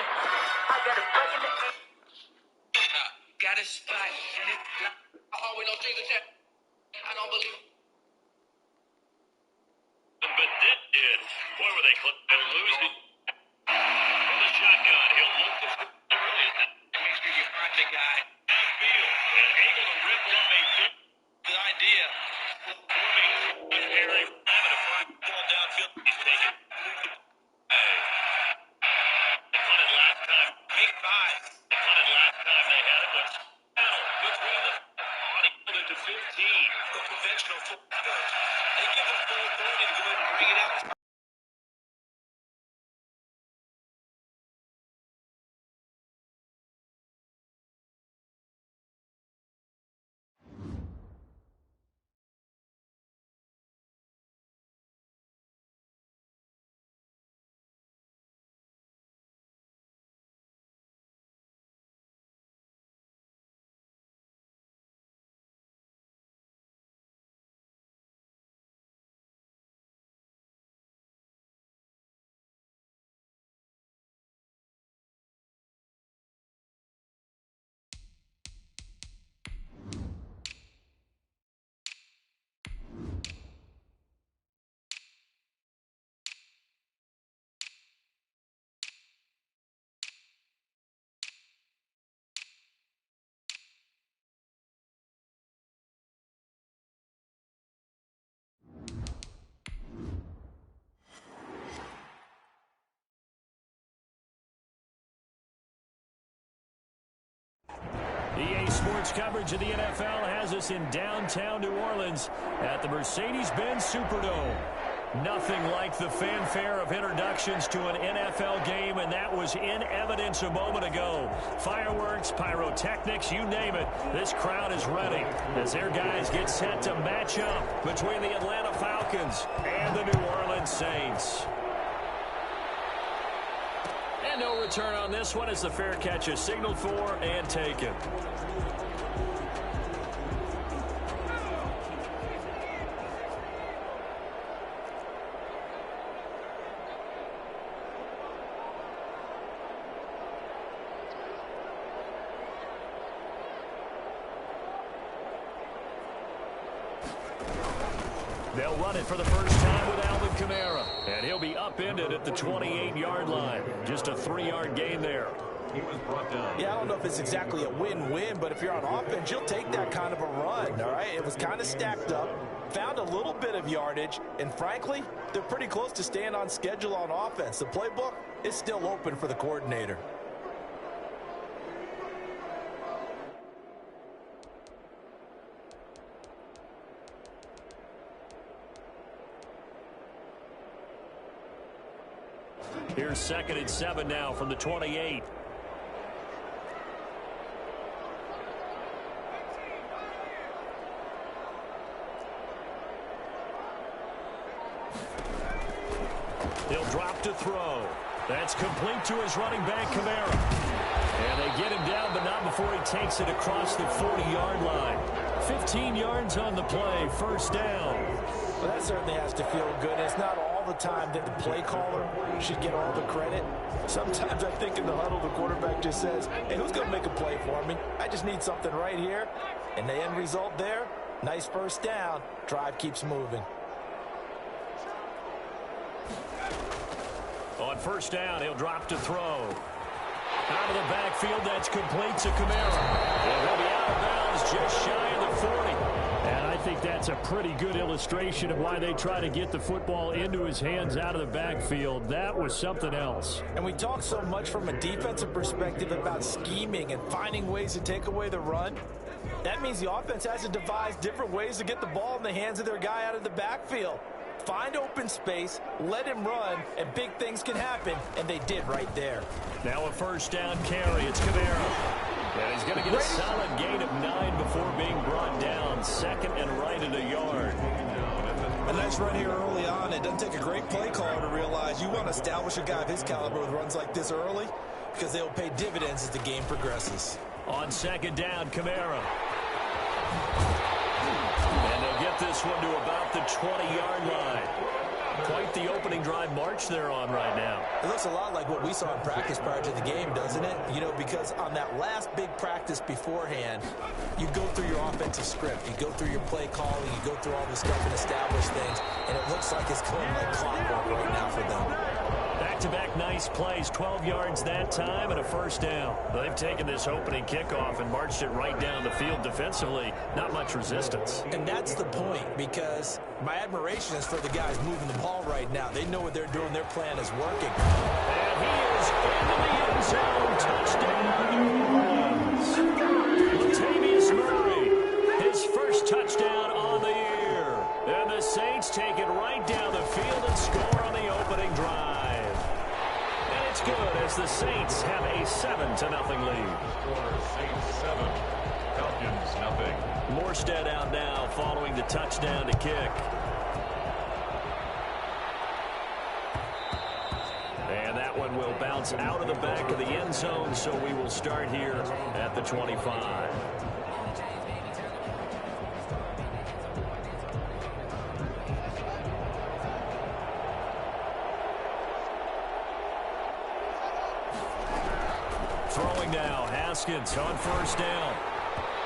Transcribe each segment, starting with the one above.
I got a break in the air. Got a spot, and it's like, oh, we don't see the check. I don't believe. But this did. Boy, were they close. They'll lose it. From the shotgun, he'll look the really is that. Make sure you find the guy. Downfield and able to rip off a good idea. Harry having a fly ball downfield. He's taken. They punted last time. 8-5. They punted last time they had it, but between them, on it to 15. The conventional football. They give them full authority to go ahead and bring it out. EA Sports coverage of the NFL has us in downtown New Orleans at the Mercedes-Benz Superdome. Nothing like the fanfare of introductions to an NFL game, and that was in evidence a moment ago. Fireworks, pyrotechnics, you name it. This crowd is ready as their guys get set to match up between the Atlanta Falcons and the New Orleans Saints. And no return on this one as the fair catch is signaled for and taken. They'll run it for the first time with Alvin Kamara. And he'll be upended at the 28-yard line. Just a 3-yard gain there. He was brought down. Yeah, I don't know if it's exactly a win-win, but if you're on offense, you'll take that kind of a run, all right? It was kind of stacked up, found a little bit of yardage, and frankly, they're pretty close to staying on schedule on offense. The playbook is still open for the coordinator. Here's 2nd and 7 now from the 28. He'll drop to throw. That's complete to his running back, Kamara. And they get him down, but not before he takes it across the 40-yard line. 15 yards on the play, first down. Well, that certainly has to feel good. It's not all the time that the play caller should get all the credit. Sometimes I think in the huddle, the quarterback just says, hey, who's going to make a play for me? I just need something right here. And the end result there, nice first down. Drive keeps moving. On first down, he'll drop to throw. Out of the backfield, that's complete to Kamara. And he'll be out of bounds just shy of the 40. And I think that's a pretty good illustration of why they try to get the football into his hands out of the backfield. That was something else. And we talk so much from a defensive perspective about scheming and finding ways to take away the run. That means the offense has to devise different ways to get the ball in the hands of their guy out of the backfield. Find open space, let him run, and big things can happen, and they did right there. Now a first down carry. It's Kamara. And he's going to get a solid gain of 9 before being brought down. 2nd and right at a yard. A nice run here early on. It doesn't take a great play caller to realize you want to establish a guy of his caliber with runs like this early because they'll pay dividends as the game progresses. On 2nd down, Kamara. And they'll get this one to about the 20-yard line. Quite the opening drive march they're on right now. It looks a lot like what we saw in practice prior to the game, doesn't it? You know, because on that last big practice beforehand, you go through your offensive script. You go through your play calling. You go through all the stuff and establish things. And it looks like it's going like clockwork right now for them. Back-to-back nice plays, 12 yards that time and a first down. They've taken this opening kickoff and marched it right down the field defensively. Not much resistance. And that's the point, because my admiration is for the guys moving the ball right now. They know what they're doing. Their plan is working. And he is into the end zone. Touchdown, New Orleans. Latavius Murray, his first touchdown on the year. And the Saints take it right down the field and score on the opening drive. And it's good as the Saints have a 7-0 lead. Score Saints 7, Falcons nothing. Morstead out now following the touchdown to kick. And that one will bounce out of the back of the end zone, so we will start here at the 25. Throwing now, Haskins on first down.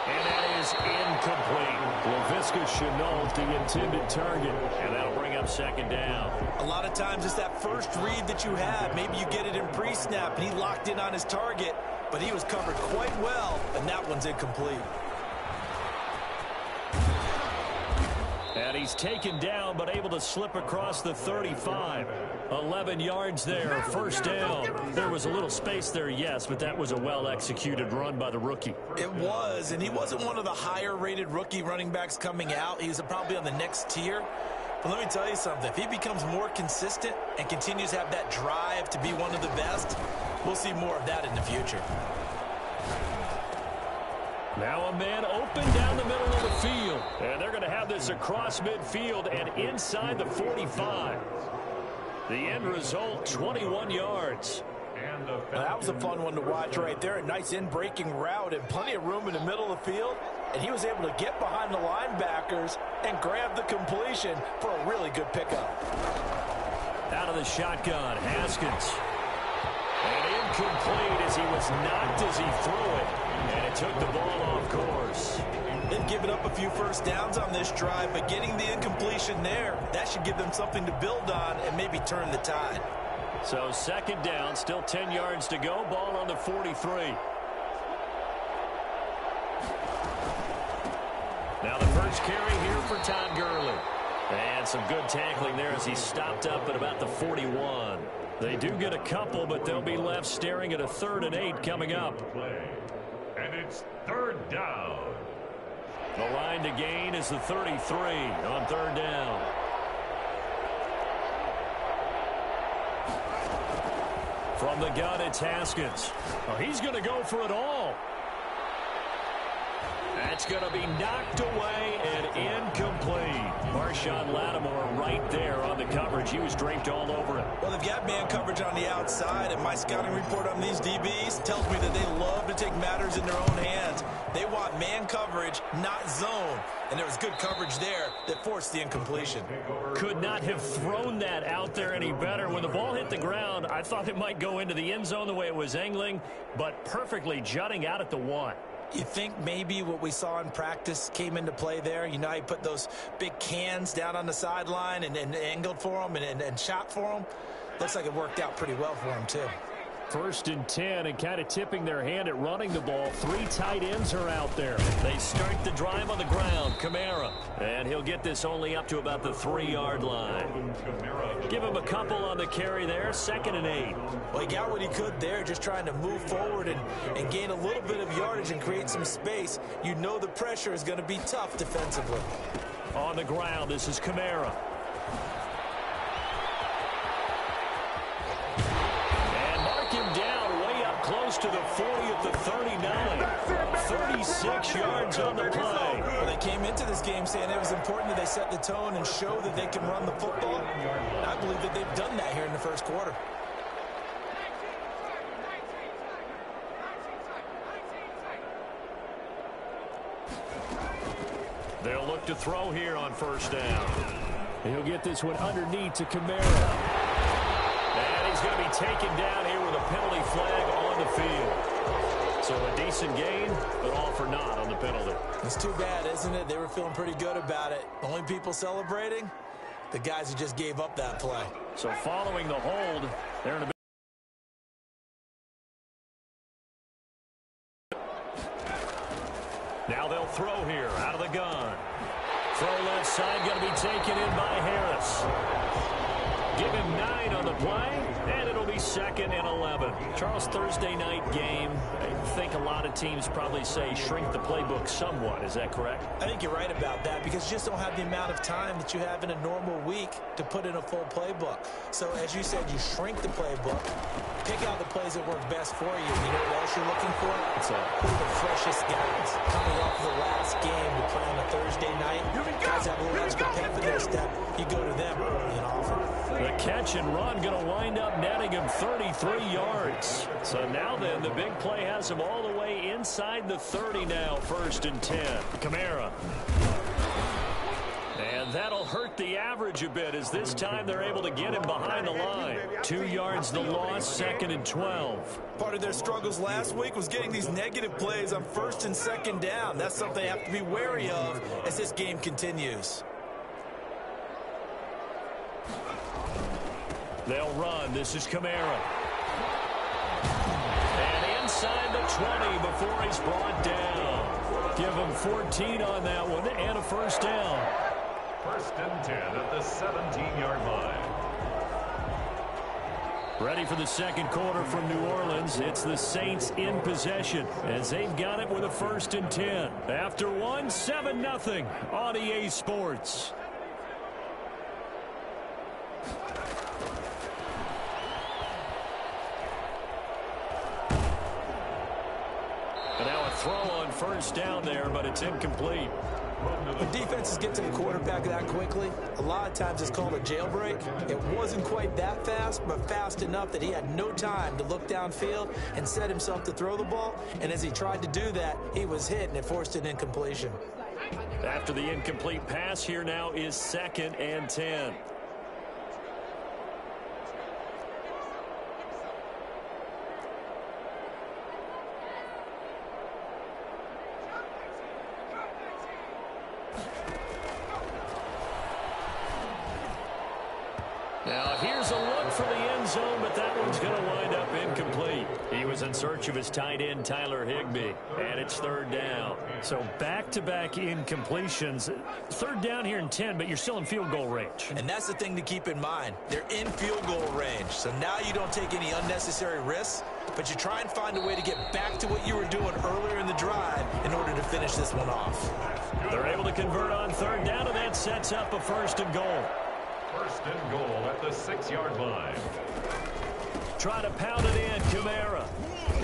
And that is incomplete. Laviska Shenault, the intended target. And that'll bring up second down. A lot of times it's that first read that you have. Maybe you get it in pre-snap, and he locked in on his target, but he was covered quite well, and that one's incomplete. And he's taken down, but able to slip across the 35. 11 yards there, first down. There was a little space there, yes, but that was a well-executed run by the rookie. It was, and he wasn't one of the higher-rated rookie running backs coming out. He was probably on the next tier. But let me tell you something. If he becomes more consistent and continues to have that drive to be one of the best, we'll see more of that in the future. Now a man open down the middle of the field. And they're going to have this across midfield and inside the 45. The end result, 21 yards. Well, that was a fun one to watch right there. A nice in-breaking route and plenty of room in the middle of the field. And he was able to get behind the linebackers and grab the completion for a really good pickup. Out of the shotgun, Haskins. And incomplete as he was knocked as he threw it. And it took the ball off course. They've given up a few first downs on this drive, but getting the incompletion there, that should give them something to build on and maybe turn the tide. So second down, still 10 yards to go. Ball on the 43. Now the first carry here for Todd Gurley. And some good tackling there as he stopped up at about the 41. They do get a couple, but they'll be left staring at a 3rd and 8 coming up. And it's third down. The line to gain is the 33 on 3rd down. From the gun, it's Haskins. Oh, he's going to go for it all. That's going to be knocked away and incomplete. Marshawn Lattimore right there on the coverage. He was draped all over it. Well, they've got man coverage on the outside, and my scouting report on these DBs tells me that they love to take matters in their own hands. They want man coverage, not zone. And there was good coverage there that forced the incompletion. Could not have thrown that out there any better. When the ball hit the ground, I thought it might go into the end zone the way it was angling, but perfectly jutting out at the 1. You think maybe what we saw in practice came into play there? You know how you put those big cans down on the sideline and angled for them and shot for them? Looks like it worked out pretty well for them, too. 1st and 10 and kind of tipping their hand at running the ball. 3 tight ends are out there. They start the drive on the ground. Kamara. And he'll get this only up to about the 3-yard line. Give him a couple on the carry there. 2nd and 8. Well, he got what he could there, just trying to move forward and gain a little bit of yardage and create some space. You know the pressure is going to be tough defensively. On the ground, this is Kamara. Close to the 40 at the 39. 36 yards on the play. Well, they came into this game saying it was important that they set the tone and show that they can run the football. And I believe that they've done that here in the first quarter. They'll look to throw here on 1st down. He'll get this one underneath to Kamara. And he's going to be taken down here with a penalty flag on the field. So a decent gain, but all for naught on the penalty. It's too bad, isn't it? They were feeling pretty good about it. The only people celebrating, the guys who just gave up that play. So following the hold, they're in a now they'll throw here out of the gun. Throw left side, going to be taken in by Harris. Give him 9 on the play, and it'll be 2nd and 11. Charles, Thursday night game, I think a lot of teams probably say shrink the playbook somewhat. Is that correct? I think you're right about that because you just don't have the amount of time that you have in a normal week to put in a full playbook. So as you said, you shrink the playbook, pick out the plays that work best for you. You know what else you're looking for? Who are the freshest guys coming off the last game to play on a Thursday night? Guys have a little extra pep in their step. You go to them early and often. The catch and run going to wind up netting him 33 yards. So now then, the big play has him all the way inside the 30 now, 1st and 10. Kamara. And that'll hurt the average a bit as this time they're able to get him behind the line. 2 yards the loss, 2nd and 12. Part of their struggles last week was getting these negative plays on 1st and 2nd down. That's something they have to be wary of as this game continues. They'll run. This is Kamara. And inside the 20 before he's brought down. Give him 14 on that one and a 1st down. 1st and 10 at the 17-yard line. Ready for the 2nd quarter from New Orleans. It's the Saints in possession as they've got it with a 1st and 10. After one, 7-0 on EA Sports. And now a throw on 1st down there, but it's incomplete. When defenses get to the quarterback that quickly, a lot of times it's called a jailbreak. It wasn't quite that fast, but fast enough that he had no time to look downfield and set himself to throw the ball. And as he tried to do that, he was hit, and it forced an incompletion. After the incomplete pass, here now is 2nd and 10. Now, here's a look for the end zone, but that one's going to wind up incomplete. He was in search of his tight end, Tyler Higbee, and it's 3rd down. So back-to-back incompletions. 3rd down here in 10, but you're still in field goal range. And that's the thing to keep in mind. They're in field goal range. So now you don't take any unnecessary risks, but you try and find a way to get back to what you were doing earlier in the drive in order to finish this one off. They're able to convert on 3rd down, and that sets up a 1st and goal. 1st and goal at the 6-yard line. Try to pound it in, Kamara.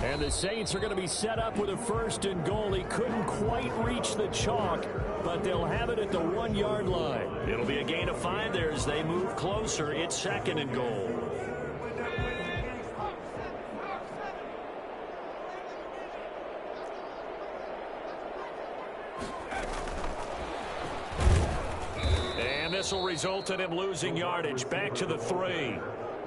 And the Saints are going to be set up with a 1st and goal. He couldn't quite reach the chalk, but they'll have it at the 1-yard line. It'll be a gain of 5 there as they move closer. It's 2nd and goal. This will result in him losing yardage. Back to the 3.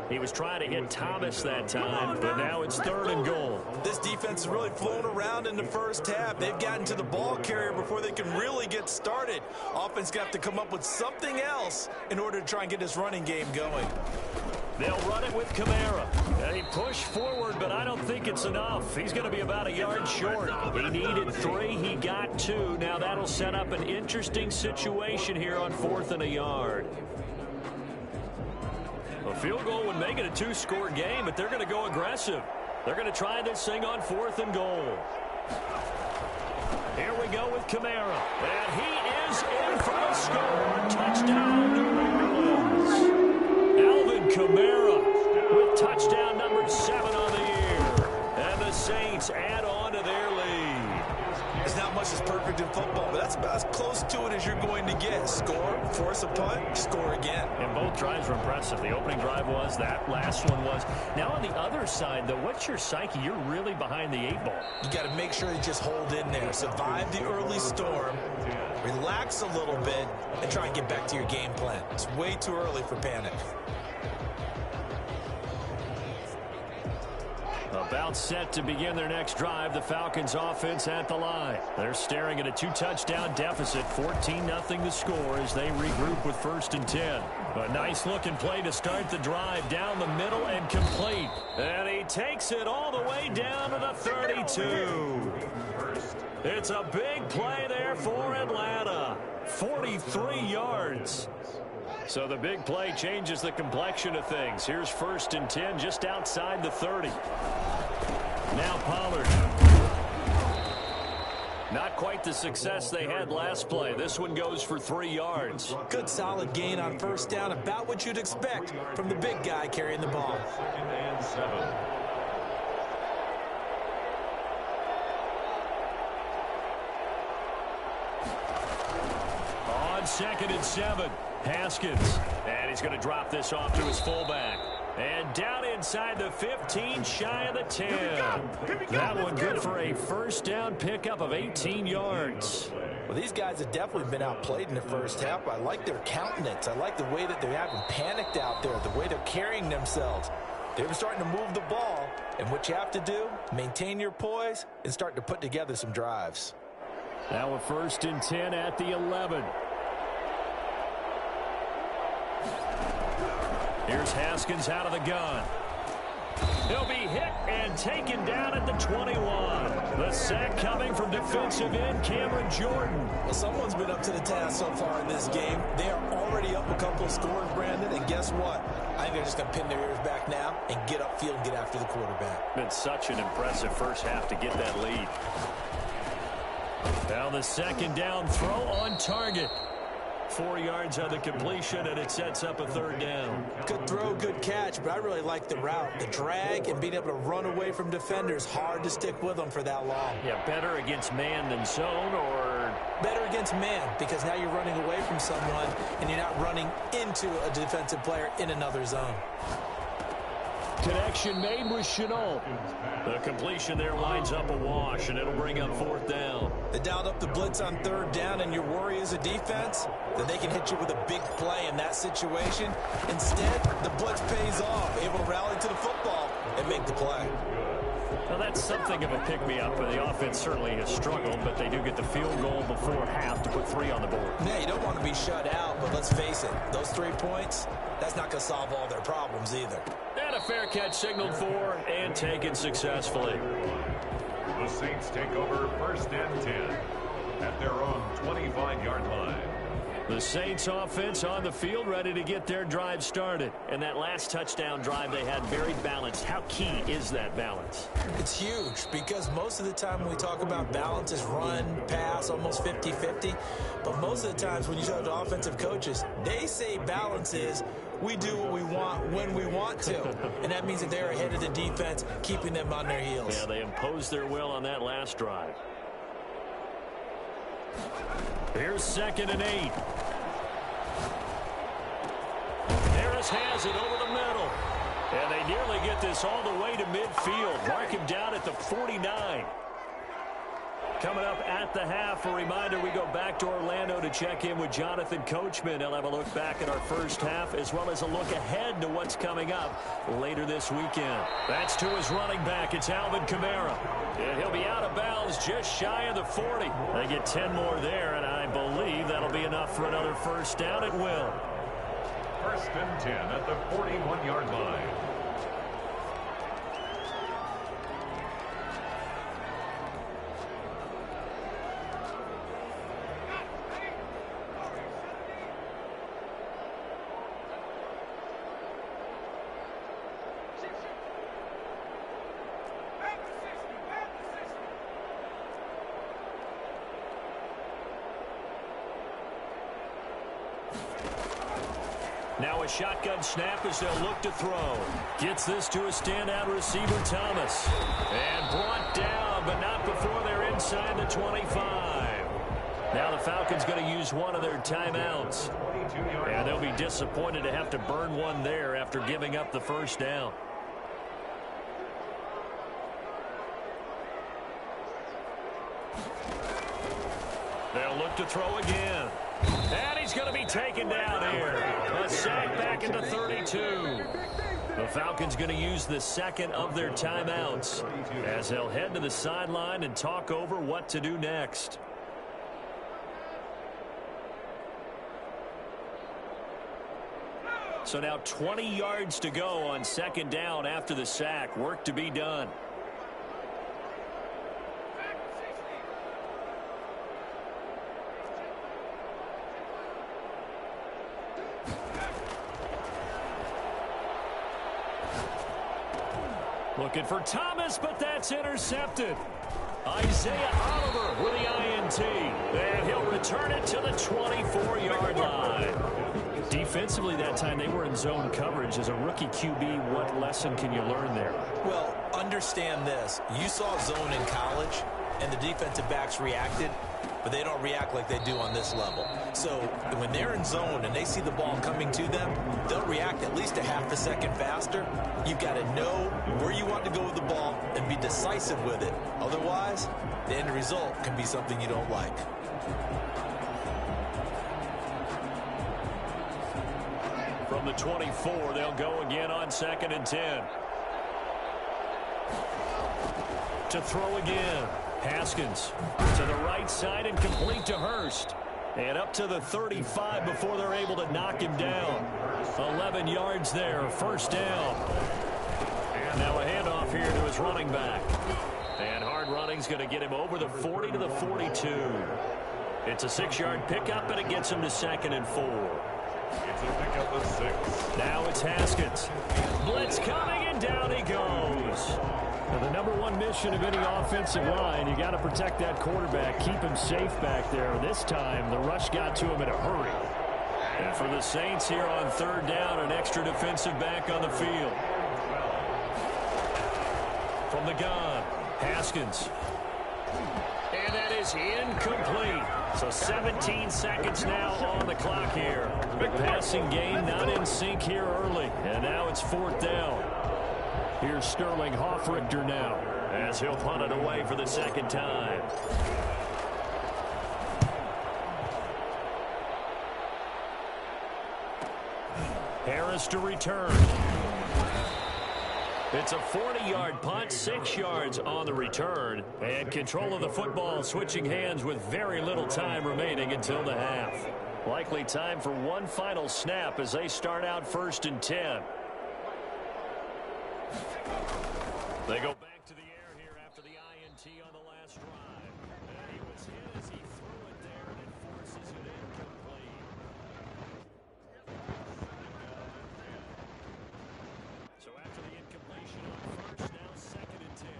He was trying to hit Thomas that time, but now it's 3rd and goal. This defense is really flown around in the 1st half. They've gotten to the ball carrier before they can really get started. Offense got to come up with something else in order to try and get this running game going. They'll run it with Kamara. And he pushed forward, but I don't think it's enough. He's going to be about a yard short. He needed 3. He got 2. Now that'll set up an interesting situation here on 4th and a yard. A field goal would make it a 2-score game, but they're going to go aggressive. They're going to try this thing on 4th and goal. Here we go with Kamara. And he is in for a score. Touchdown, New Orleans. Alvin Kamara with touchdown number 7 on the year. And the Saints add on to their lead. There's not much that's perfect in football, but that's about as close to it as you're going to get. Score, force a punt, score again. And both drives were impressive. The opening drive was, that last one was. Now on the other side, though, what's your psyche? You're really behind the 8 ball. You got to make sure you just hold in there. Survive the early storm, relax a little bit, and try and get back to your game plan. It's way too early for panic. About set to begin their next drive, the Falcons offense at the line. They're staring at a 2-touchdown deficit, 14-0 the score as they regroup with 1st and 10. A nice looking play to start the drive down the middle and complete. And he takes it all the way down to the 32. It's a big play there for Atlanta. 43 yards. So the big play changes the complexion of things. Here's 1st and 10 just outside the 30. Now Pollard. Not quite the success they had last play. This one goes for 3 yards. Good solid gain on 1st down, about what you'd expect from the big guy carrying the ball. 2nd and 7. On 2nd and 7, Haskins. And he's going to drop this off to his fullback. And down inside the 15, shy of the 10. That one good for a 1st down pickup of 18 yards. Well, these guys have definitely been outplayed in the 1st half. I like their countenance. I like the way that they haven't panicked out there, the way they're carrying themselves. They were starting to move the ball, and what you have to do, maintain your poise and start to put together some drives. Now a 1st and 10 at the 11. Here's Haskins out of the gun. He'll be hit and taken down at the 21. The sack coming from defensive end Cameron Jordan. Well, someone's been up to the task so far in this game. They are already up a couple of scores, Brandon, and guess what? I think they're just going to pin their ears back now and get upfield and get after the quarterback. Been such an impressive 1st half to get that lead. Now the 2nd down throw on target. 4 yards on the completion, and it sets up a 3rd down. Good throw, good catch, but I really like the route. The drag and being able to run away from defenders, hard to stick with them for that long. Yeah, better against man than zone, or? Better against man, because now you're running away from someone, and you're not running into a defensive player in another zone. Connection made with Chenault. The completion there winds up a wash, and it'll bring up 4th down. They dialed up the blitz on 3rd down, and your worry as a defense that they can hit you with a big play in that situation. Instead, the blitz pays off, able to rally to the football and make the play. Well, that's something of a pick-me-up. The offense certainly has struggled, but they do get the field goal before half to put 3 on the board. Yeah, you don't want to be shut out, but let's face it, those 3 points, that's not going to solve all their problems either. And a fair catch signaled for and taken successfully. The Saints take over 1st and 10 at their own 25-yard line. The Saints offense on the field ready to get their drive started. And that last touchdown drive they had very balanced. How key is that balance? It's huge because most of the time when we talk about balance is run, pass, almost 50-50. But most of the times when you talk to offensive coaches, they say balance is we do what we want when we want to. And that means that they're ahead of the defense, keeping them on their heels. Yeah, they imposed their will on that last drive. Here's 2nd and 8. Harris has it over the middle. And they nearly get this all the way to midfield. Mark him down at the 49. Coming up at the half, a reminder, we go back to Orlando to check in with Jonathan Coachman. He'll have a look back at our 1st half as well as a look ahead to what's coming up later this weekend. That's to his running back. It's Alvin Kamara. And he'll be out of bounds just shy of the 40. They get 10 more there, and I believe that'll be enough for another 1st down. It will. 1st and 10 at the 41-yard line. Now a shotgun snap as they'll look to throw. Gets this to a standout receiver, Thomas. And brought down, but not before they're inside the 25. Falcons going to use one of their timeouts. And they'll be disappointed to have to burn one there after giving up the first down. They'll look to throw again. And he's going to be taken down here. A sack back into 32. The Falcons going to use the second of their timeouts as they'll head to the sideline and talk over what to do next. So now 20 yards to go on second down after the sack. Work to be done. Looking for Thomas, but that's intercepted. Isaiah Oliver with the INT. And he'll return it to the 24-yard line. Defensively that time, they were in zone coverage. As a rookie QB, what lesson can you learn there? Well, understand this. You saw zone in college, and the defensive backs reacted, but they don't react like they do on this level. So when they're in zone and they see the ball coming to them, they'll react at least a half a second faster. You've got to know where you want to go with the ball and be decisive with it. Otherwise, the end result can be something you don't like. From the 24, they'll go again on 2nd and 10. To throw again. Haskins to the right side and complete to Hurst. And up to the 35 before they're able to knock him down. 11 yards there, first down. And now a handoff here to his running back. And hard running's going to get him over the 40 to the 42. It's a 6-yard pickup, and it gets him to 2nd and 4. It's a pickup of 6. Now it's Haskins. Blitz coming, and down he goes. Now, the number one mission of any offensive line, you got to protect that quarterback, keep him safe back there. This time, the rush got to him in a hurry. And for the Saints here on 3rd down, an extra defensive back on the field. From the gun, Haskins. And that is incomplete. So 17 seconds now on the clock here. The passing game not in sync here early. And now it's 4th down. Here's Sterling Hoffrichter now as he'll punt it away for the second time. Harris to return. It's a 40-yard punt, 6 yards on the return. And control of the football switching hands with very little time remaining until the half. Likely time for one final snap as they start out 1st and 10. They go back to the air here after the INT on the last drive. And he was hit as he threw it there, and it forces it incomplete. So after the incompletion on 1st, now 2nd and 10.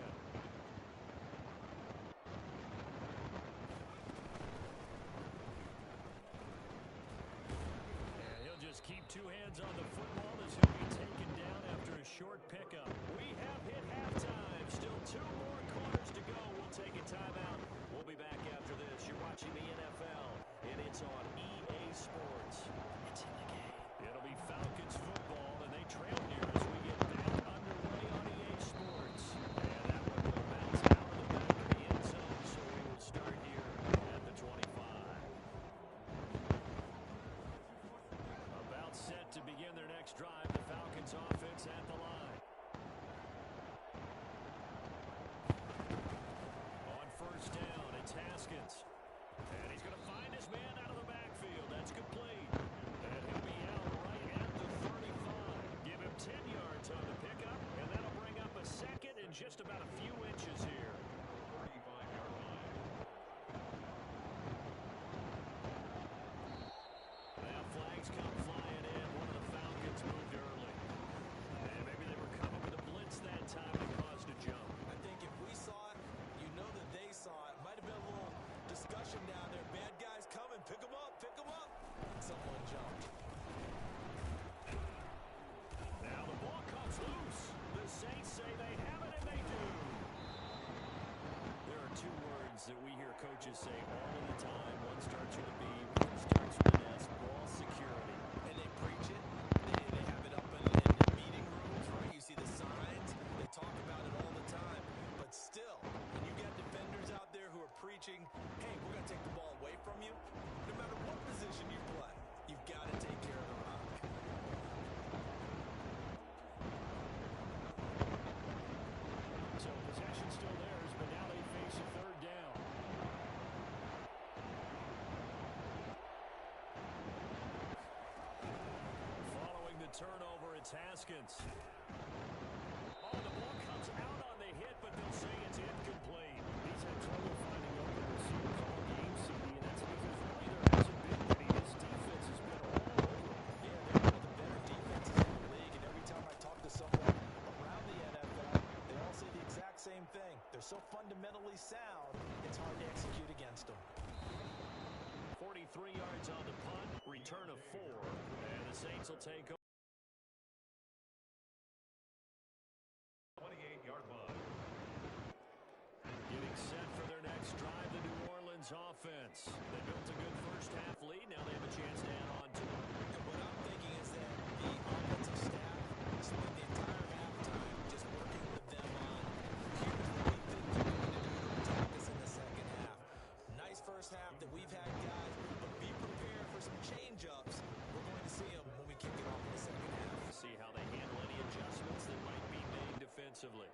And he'll just keep 2 hands on the football as he'll be taken down after a short pickup. We have hit halftime. Still 2 more quarters to go. We'll take a timeout. We'll be back after this. You're watching the NFL, and it's on EA Sports. It's in the game. It'll be Falcons football, and they trail here as we get back underway on EA Sports. And that one will bounce out of the back of the end zone, so we will start here at the 25. About set to begin their next drive. The Falcons offense at the line. On 1st down, it's Haskins. And he's going to find his man out of the backfield. That's complete. And he'll be out right at the 35. Give him 10 yards on the pickup, and that'll bring up a second and just about a few inches here. 35-yard line. Now flags come flying in. One of the Falcons moved early. And maybe they were coming with a blitz that time and caused a jump. I think if we saw it, you know that they saw it. Might have been a little discussion down there. Bad guys coming. Pick them up. Pick them up. Someone jumped. Now the ball comes loose. The Saints say they have it, and they do. There are 2 words that we hear coaches say all of the time, one starts with a B, one starts with an S, ball security. And they preach it. They have it up in meeting rooms, right? You see the signs. They talk about it all the time. But still, when you got defenders out there who are preaching, hey, we're going to take the ball away from you, no matter what position you play, you've got to take care of the rock. So possession still theirs, but now they face a third down. Following the turnover, it's Haskins. Oh, the ball comes out on the hit, but they'll say it's incomplete. He's had trouble finding open receivers all game, CD, and that's because really there hasn't been many. His defense has been all over. Yeah, they're one of the better defenses in the league, and every time I talk to someone around the NFL, they all say the exact same thing. They're so fundamentally sound, it's hard to execute against them. 43 yards on the punt, return of 4, and the Saints will take over. 28-yard line. Getting set for their next drive, the New Orleans offense. They built a good first-half lead. Now they have a chance to add on to it. And what I'm thinking is that the offensive staff spent the entire halftime just working with them on here's what we think they're going to do to attack us in the second half. Nice first half that we've had, guys, but be prepared for some change-ups. We're going to see them when we kick it off in the second half. See how they handle any adjustments that might be made defensively.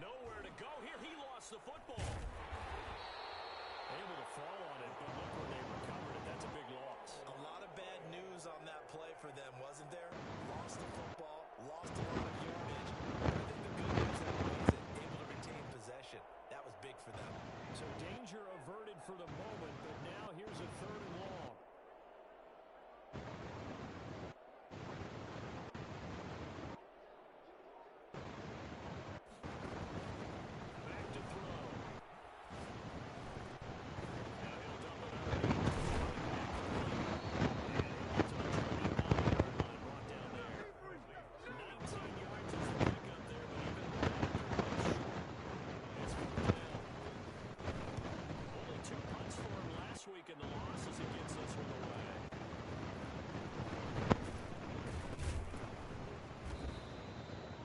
Nowhere to go here. He lost the football. Able to fall on it, but look where they recovered it. That's a big loss. A lot of bad news on that play for them, wasn't there? Lost the football, lost a lot of yardage. But I think the good news outweighs it, able to retain possession. That was big for them. So danger averted for the moment, but now here's a third and long. Back to throw. Now he'll dump it underneath. And he'll get to the 29-yard line, brought down there. 19 yards is the pickup there, but even it's fourth down. Only 2 punts for him last week in the losses against this one away.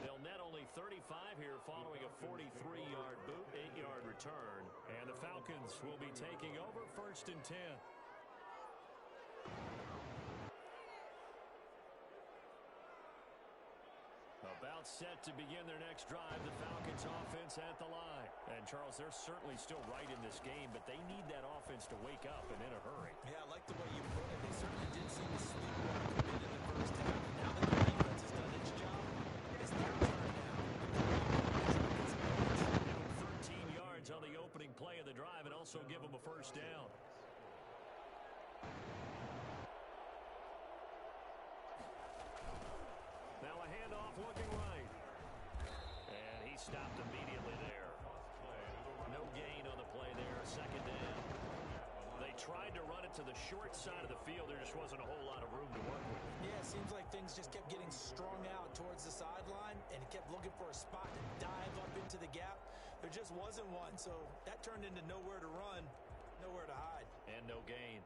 They'll net only 35 here following a 43-yard boot, 8-yard return. And the Falcons will be taking over first and 10. About set to begin their next drive, the Falcons offense at the line. And Charles, they're certainly still right in this game, but they need that offense to wake up and in a hurry. Yeah, I like the way you put it. They certainly did seem to sleepwalk a bit in the first half. Now that the defense has done its job, it's their turn now. Give them 13 yards on the opening play of the drive and also give them a first down. Now a handoff looking right. And he stopped immediately there. No gain on the play there, second down. They tried to run it to the short side of the field. There just wasn't a whole lot of room to work with. Yeah, it seems like things just kept getting strung out towards the sideline, and he kept looking for a spot to dive up into the gap. There just wasn't one, so that turned into nowhere to run, nowhere to hide. And no gain.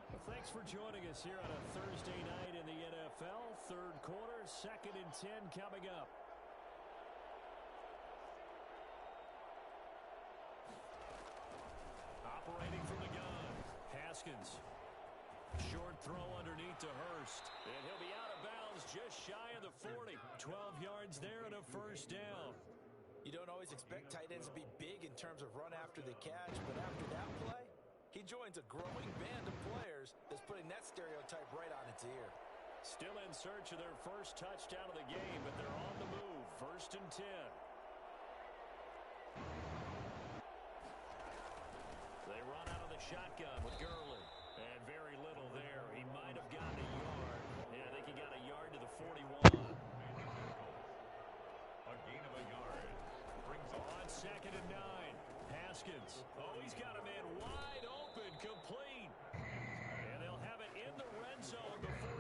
Well, thanks for joining us here on a Thursday night in the NFL. Third quarter, 2nd and 10 coming up. Operating from the gun, Haskins. Short throw underneath to Hurst. And he'll be out of bounds just shy of the 40. 12 yards there and a first down. You don't always expect tight ends to be big in terms of run after the catch, but after that play, he joins a growing band of players that's putting that stereotype right on its ear. Still in search of their first touchdown of the game, but they're on the move. 1st and 10. They run out of the shotgun with Gurley. And very little there. He might have gotten a yard. Yeah, I think he got a yard to the 41. A gain of a yard. Brings up On 2nd and 9. Haskins. Oh, he's got a man wide open, complete. And they'll have it in the red zone before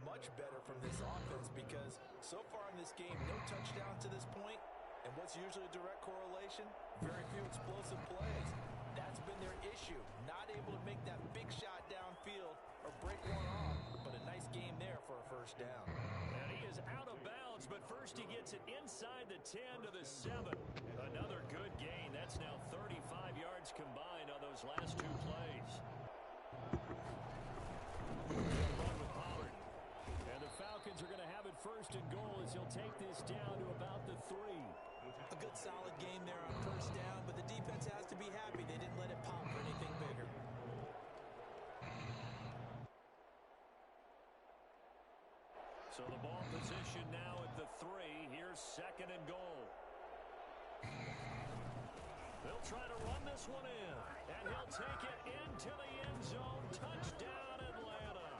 much better from this offense because so far in this game, no touchdown to this point, and what's usually a direct correlation? Very few explosive plays. That's been their issue. Not able to make that big shot downfield or break one off, but a nice game there for a first down. And he is out of bounds, but first he gets it inside the 10 to the 7. Another good gain. That's now 35 yards combined on those last two plays. Run with Pollard. And the Falcons are going to have it first and goal as he'll take this down to about the 3. A good solid game there on first down, but the defense has to be happy they didn't let it pop for anything bigger. So the ball position now at the 3. Here's second and goal. They'll try to run this one in, and he'll take it into the end zone. Touchdown, Atlanta.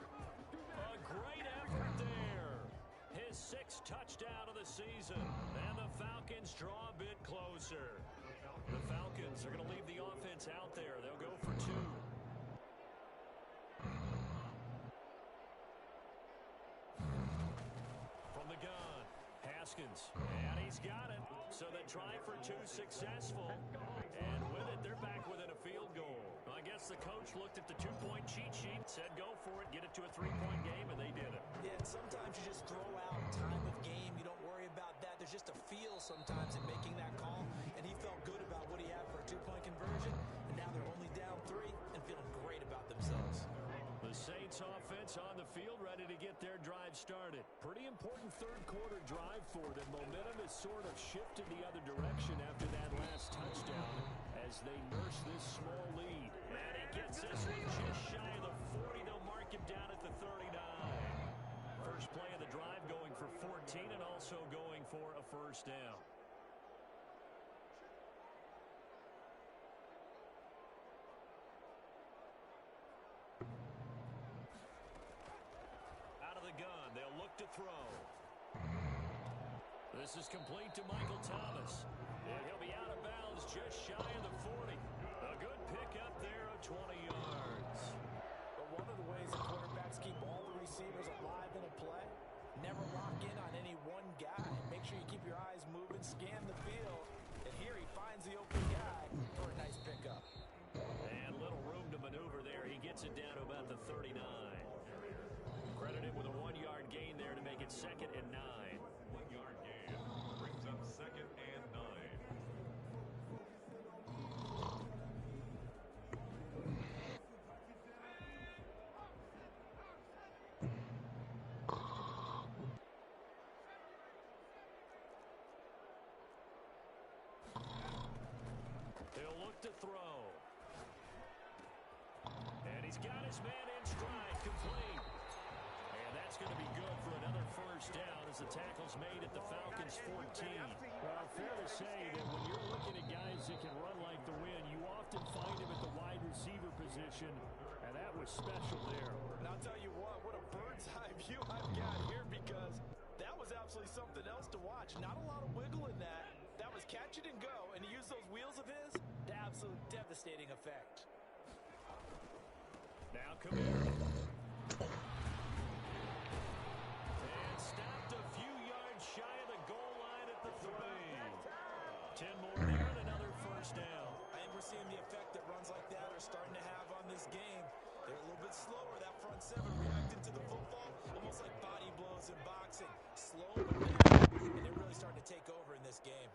A great effort there. His 6th touchdown of the season, and the Falcons draw a bit closer. The Falcons are going to leave the offense out there. They'll go for 2. From the gun, Haskins, and he's got it. So they try for 2 successful, and with it, they're back within a field goal. I guess the coach looked at the 2-point cheat sheet, said go for it, get it to a 3-point game, and they did it. Yeah, and sometimes you just throw out time of game. You don't worry about that. There's just a feel sometimes in making that call, and he felt good about what he had for a 2-point conversion, and now they're only down 3 and feeling great about themselves. The Saints offense on the field ready to get their drive started. Pretty important third quarter drive for them. Momentum has sort of shifted the other direction after that last touchdown as they nurse this small lead. And he gets this one just shy of the 40. They'll mark him down at the 39. First play of the drive going for 14 and also going for a first down. Gun. They'll look to throw. This is complete to Michael Thomas. And he'll be out of bounds just shy of the 40. A good pickup there of 20 yards. But one of the ways that quarterbacks keep all the receivers alive in a play, never lock in on any one guy. Make sure you keep your eyes moving, scan the field. And here he finds the open guy for a nice pickup. And little room to maneuver there. He gets it down to about the 39. Credited with a 1-yard gain there to make it 2nd and 9. 1-yard gain brings up 2nd and 9. He'll look to throw. And he's got his man in stride, complete. And that's going to be good for another first down as the tackle's made at the Falcons' 14. Well, fair to say that when you're looking at guys that can run like the wind, you often find him at the wide receiver position, and that was special there. And I'll tell you what a bird's eye view I've got here because that was absolutely something else to watch. Not a lot of wiggle in that. That was catch it and go, and he used those wheels of his to absolute devastating effect. Now Kamara. And stopped a few yards shy of the goal line at the 3. 10 more there and another first down. I think we're seeing the effect that runs like that are starting to have on this game. They're a little bit slower. That front 7 reacting to the football, almost like body blows in boxing. Slow but there, and they're really starting to take over in this game.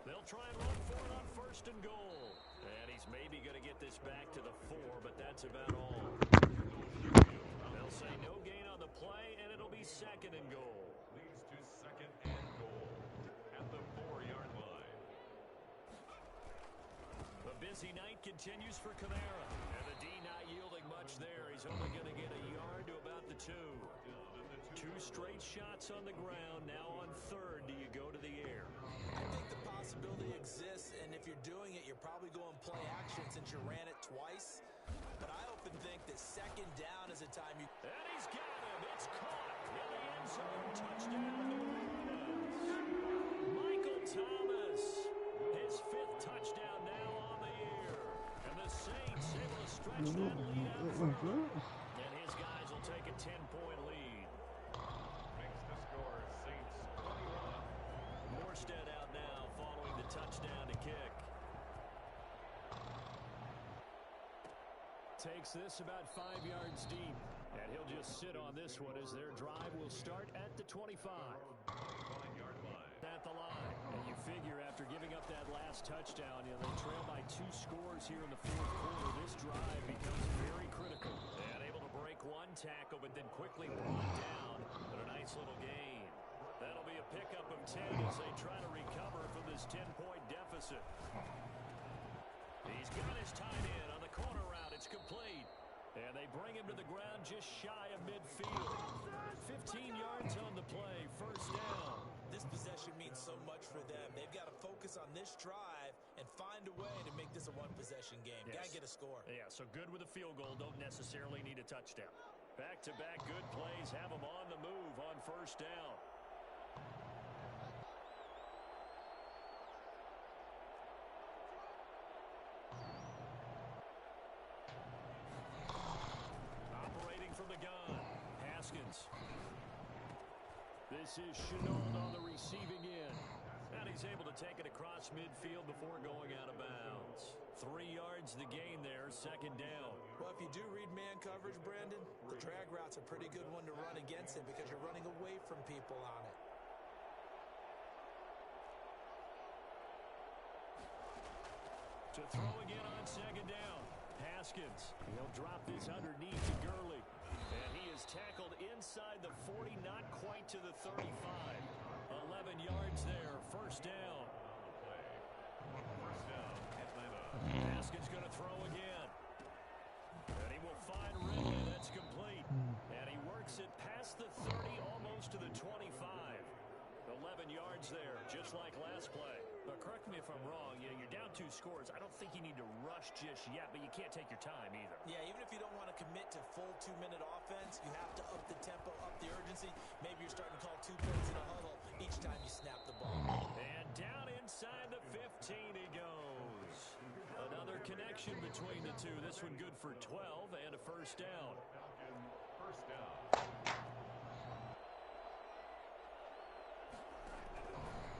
They'll try and run for it on 1st and goal. And he's maybe going to get this back to the 4, but that's about all. They'll say no gain on the play, and it'll be 2nd and goal. Leads to 2nd and goal at the 4-yard line. The busy night continues for Kamara. And the D not yielding much there. He's only going to get a yard to about the 2. 2 straight shots on the ground. Now on 3rd, do you go to the air? I think the possibility exists, and if you're doing it, you're probably going play action since you ran it twice. But I often think that 2nd down is a time you... And he's got him. It's caught in the end zone. Touchdown. Michael Thomas. His 5th touchdown now on the year. And the Saints able to stretch that lead out further. And his guys will take a 10 Armstead out now following the touchdown to kick. Takes this about 5 yards deep. And he'll just sit on this one as their drive will start at the 25. 25-yard line. At the line. And you figure after giving up that last touchdown, they trail by 2 scores here in the fourth quarter. This drive becomes very critical. And able to break one tackle, but then quickly brought down. But a nice little gain. That'll be a pickup of 10 as they try to recover from this 10-point deficit. He's got his tight end on the corner route. It's complete. And they bring him to the ground just shy of midfield. 15 yards on the play. First down. This possession means so much for them. They've got to focus on this drive and find a way to make this a one-possession game. Yes. Got to get a score. Yeah, so good with a field goal. Don't necessarily need a touchdown. Back-to-back good plays have them on the move on first down. Operating from the gun, Haskins. This is Chenault on the receiving end. And he's able to take it across midfield before going out of bounds. 3 yards the gain there, second down. Well, if you do read man coverage, Brandon, the drag route's a pretty good one to run against it because you're running away from people on it. To throw again on second down. Haskins. He'll drop this underneath to Gurley. And he is tackled inside the 40, not quite to the 35. 11 yards there, first down. First down, Atlanta. Haskins going to throw again. And he will find Ridley. That's complete. And he works it past the 30, almost to the 25. 11 yards there, just like last play. But correct me if I'm wrong, you're down 2 scores. I don't think you need to rush just yet, but you can't take your time either. Yeah, even if you don't want to commit to full 2-minute offense, you have to up the tempo, up the urgency. Maybe you're starting to call 2 plays in a huddle each time you snap the ball. And down inside the 15 he goes. Another connection between the two. This one good for 12 and a first down. First down.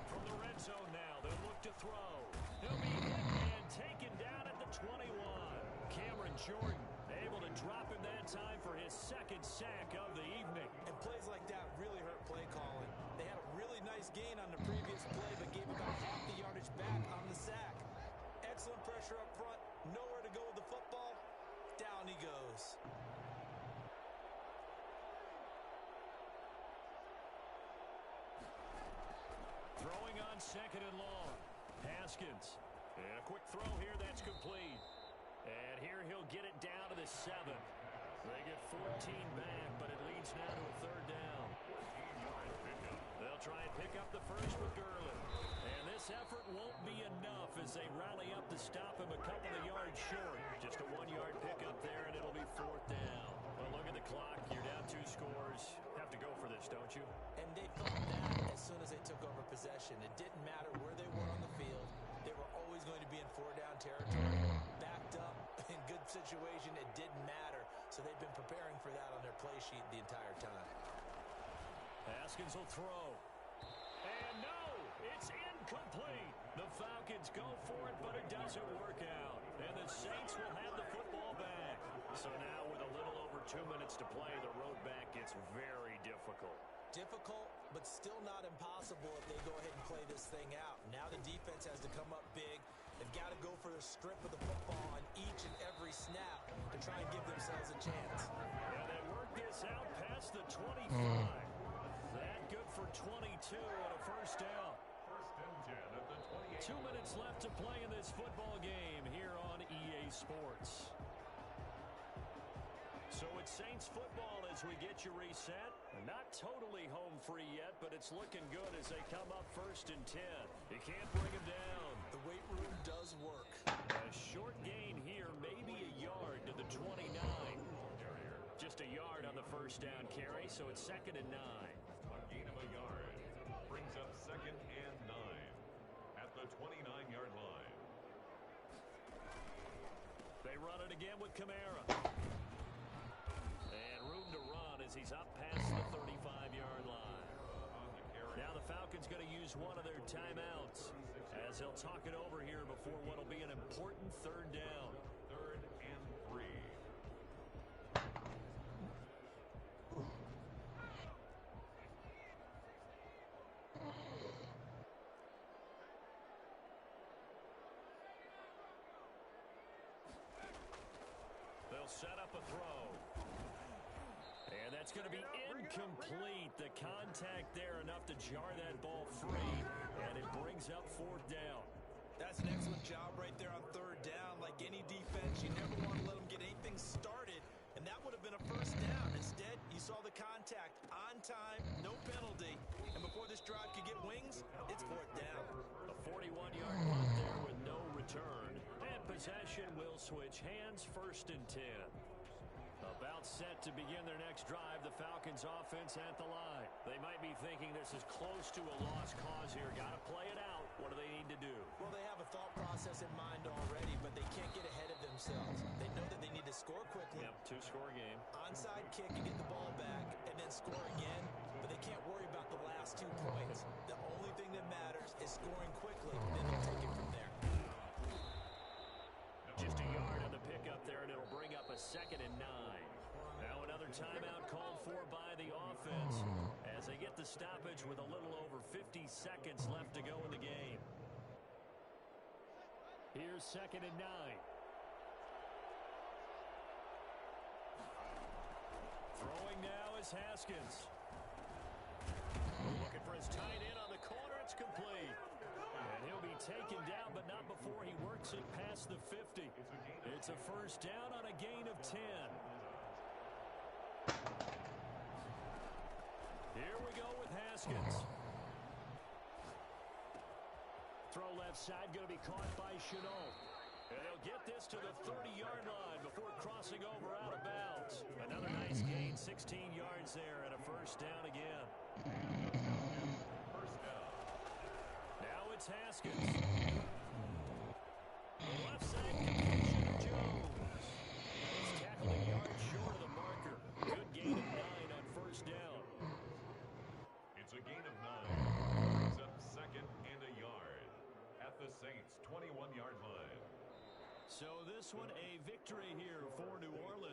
From the red zone now, they'll look to throw. He'll be hit and taken down at the 21. Cameron Jordan able to drop him that time for his second sack of the evening. And plays like that really hurt play calling. They had a really nice gain on the previous play, but gave about half the yardage back on the sack. Excellent pressure up front. Nowhere to go with the football. Down he goes. Throwing on second and long. Haskins. And a quick throw here, that's complete. And here he'll get it down to the 7. They get 14 back, but it leads now to a third down. They'll try and pick up the first with Gurley. And this effort won't be enough as they rally up to stop him a couple of yards short. Just a 1-yard pickup there, and it'll be fourth down. Well, look at the clock. You're down 2 scores. Have to go for this, don't you? And they thought that as soon as they took over possession. It didn't matter where they were on the field. They were always going to be in 4-down territory. Backed up, in good situation, it didn't matter. So they've been preparing for that on their play sheet the entire time. Haskins will throw. And no, it's incomplete. The Falcons go for it, but it doesn't work out. And the Saints will have the football back. So now with a little over 2 minutes to play, the road back gets very difficult. Difficult, but still not impossible if they go ahead and play this thing out. Now the defense has to come up big. They've got to go for the strip of the football on each and every snap to try and give themselves a chance. And they work this out past the 25. That good for 22 and a first down. First and 10 at the 28. 2 minutes left to play in this football game here on EA Sports. So it's Saints football as we get you reset. Not totally home free yet, but it's looking good as they come up first and 10. You can't bring them down. The weight room does work. A short gain here, maybe a yard to the 29. Just a yard on the first down carry, so it's second and 9. A gain of a yard brings up second and 9 at the 29-yard line. They run it again with Kamara. And room to run as he's up past the 35-yard line. On the carry Now the Falcons going to use one of their timeouts as they'll talk it over here before what will be an important third down. 3rd and 3. They'll set up a throw. And that's going to be incomplete. The contact there enough to jar that ball free, and it brings up 4th down. That's an excellent job right there on 3rd down. Like any defense, you never want to let them get anything started, and that would have been a 1st down. Instead, you saw the contact on time, no penalty, and before this drive could get wings, it's 4th down. A 41-yard punt there with no return, and possession will switch hands. 1st and 10. About set to begin their next drive, the Falcons offense at the line. They might be thinking this is close to a lost cause here. Got to play it out. What do they need to do? Well, they have a thought process in mind already, but they can't get ahead of themselves. They know that they need to score quickly. Yep, 2-score game. Onside kick and get the ball back and then score again, but they can't worry about the last 2 points. The only thing that matters is scoring quickly, then they'll take it from there. Just a yard on the pickup there, and it'll bring up a 2nd and 9. Now another timeout called for by the offense as they get the stoppage with a little over 50 seconds left to go in the game. Here's 2nd and 9. Throwing now is Haskins. Looking for his tight end on the corner. It's complete. And he'll be taken down, but not before he works it past the 50. It's a 1st down on a gain of 10. Here we go with Haskins. Throw left side, going to be caught by Chenault. And they'll get this to the 30-yard line before crossing over out of bounds. Another nice gain, 16 yards there, and a 1st down again. 1st down. Now it's Haskins. The left side completion of Jones. He's tackled a yard short of the marker. Good gain of 9 on 1st down. It's a gain of 9. Brings up 2nd and a yard at the Saints' 21-yard line. So this one a victory here for New Orleans.